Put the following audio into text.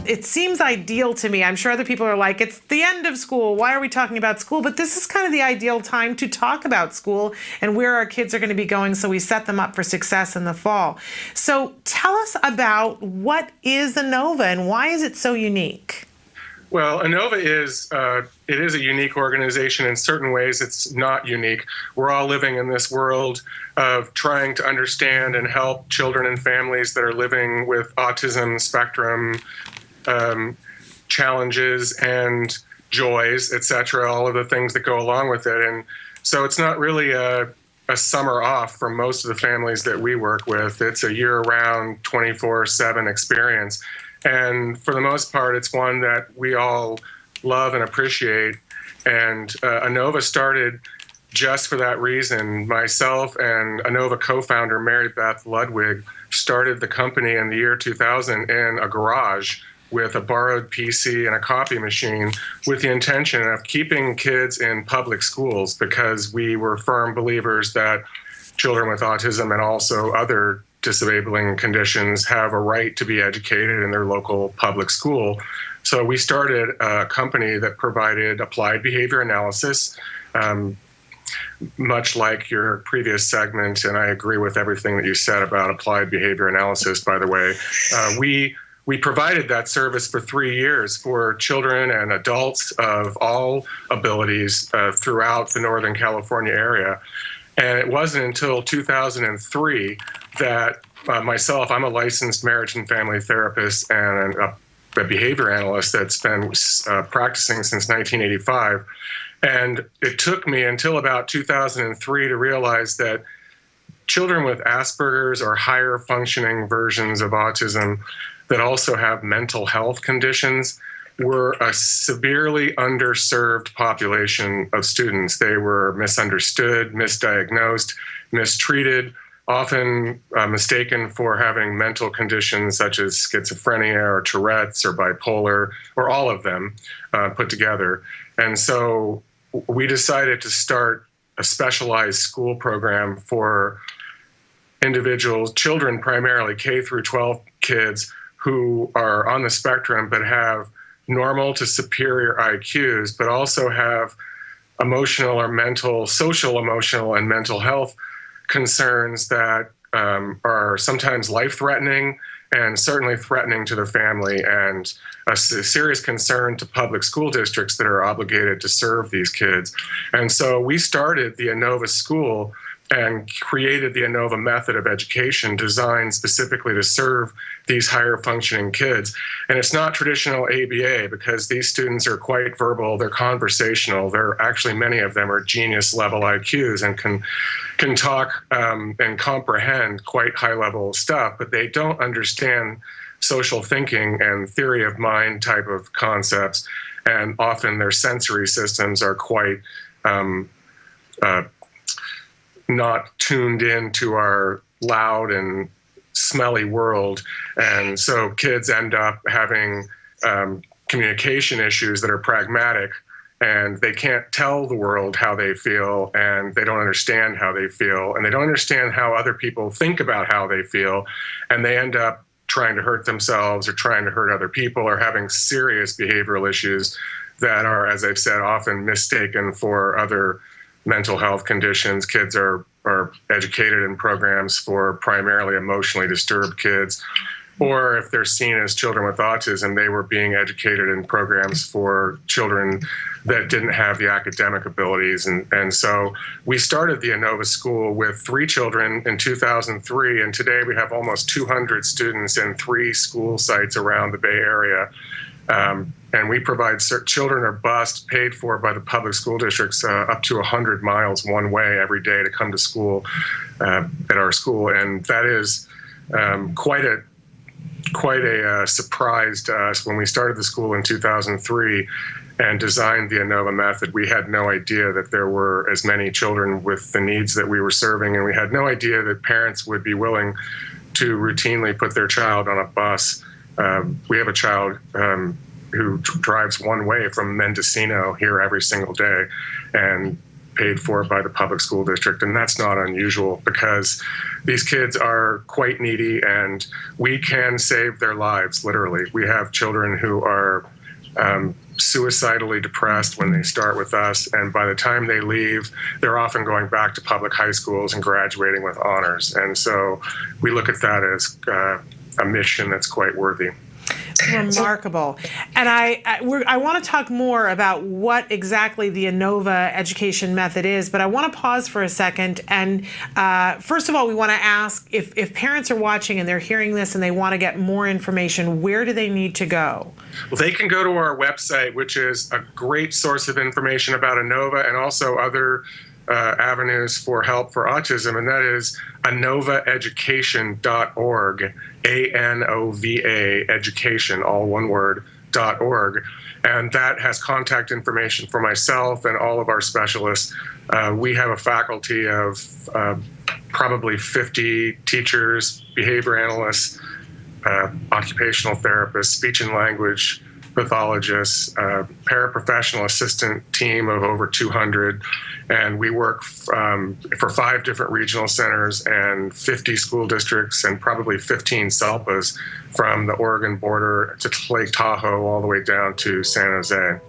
it seems ideal to me. I'm sure other people are like, it's the end of school. Why are we talking about school? But this is kind of the ideal time to talk about school and where our kids are going to be going, so we set them up for success in the fall. So tell us about what is Anova and why is it so unique? Well, Anova is it is a unique organization. In certain ways, it's not unique. We're all living in this world of trying to understand and help children and families that are living with autism spectrum challenges and joys, etc., all of the things that go along with it. And so it's not really a summer off for most of the families that we work with. It's a year-round, 24/7 experience. And for the most part, it's one that we all love and appreciate. And Anova started just for that reason. Myself and Anova co-founder Mary Beth Ludwig started the company in the year 2000 in a garage with a borrowed PC and a copy machine, with the intention of keeping kids in public schools, because we were firm believers that children with autism and also other disabling conditions have a right to be educated in their local public school. So we started a company that provided applied behavior analysis, much like your previous segment, and I agree with everything that you said about applied behavior analysis, by the way. We provided that service for 3 years for children and adults of all abilities throughout the Northern California area. And it wasn't until 2003 that myself, I'm a licensed marriage and family therapist and a behavior analyst that's been practicing since 1985. And it took me until about 2003 to realize that children with Asperger's or higher functioning versions of autism that also have mental health conditions were a severely underserved population of students. They were misunderstood, misdiagnosed, mistreated, often mistaken for having mental conditions such as schizophrenia or Tourette's or bipolar, or all of them put together. And so we decided to start a specialized school program for individuals, children primarily, K through 12 kids who are on the spectrum but have normal to superior IQs, but also have emotional or mental, social, emotional, and mental health concerns that are sometimes life-threatening and certainly threatening to the family, and a serious concern to public school districts that are obligated to serve these kids. And so we started the Anova School and created the Anova method of education designed specifically to serve these higher functioning kids. And it's not traditional ABA, because these students are quite verbal, they're conversational, they're actually, many of them are genius level IQs and can talk and comprehend quite high level stuff, but they don't understand social thinking and theory of mind type of concepts. And often their sensory systems are quite not tuned in to our loud and smelly world. And so kids end up having communication issues that are pragmatic, and they can't tell the world how they feel, and they don't understand how they feel, and they don't understand how other people think about how they feel, and they end up trying to hurt themselves or trying to hurt other people or having serious behavioral issues that are, as I've said, often mistaken for other mental health conditions. Kids are educated in programs for primarily emotionally disturbed kids, or if they're seen as children with autism, they were being educated in programs for children that didn't have the academic abilities. And so we started the Anova School with 3 children in 2003, and today we have almost 200 students in 3 school sites around the Bay Area. And we provide children are bused, paid for by the public school districts, up to 100 miles one way every day to come to school at our school. And that is quite a surprise to us. When we started the school in 2003 and designed the Anova method, we had no idea that there were as many children with the needs that we were serving, and we had no idea that parents would be willing to routinely put their child on a bus. We have a child who drives one way from Mendocino here every single day, and paid for by the public school district. And that's not unusual because these kids are quite needy and we can save their lives, literally. We have children who are suicidally depressed when they start with us, and by the time they leave, they're often going back to public high schools and graduating with honors. And so we look at that as a mission that's quite worthy. Remarkable. And I want to talk more about what exactly the Anova education method is, but I want to pause for a second. And first of all, we want to ask if parents are watching and they're hearing this and they want to get more information, where do they need to go? Well, they can go to our website, which is a great source of information about Anova and also other avenues for help for autism, and that is anovaeducation.org, ANOVA education, all one word, .org. And that has contact information for myself and all of our specialists. We have a faculty of probably 50 teachers, behavior analysts, occupational therapists, speech and language pathologists, paraprofessional assistant team of over 200, and we work for 5 different regional centers and 50 school districts and probably 15 SELPAs from the Oregon border to Lake Tahoe all the way down to San Jose.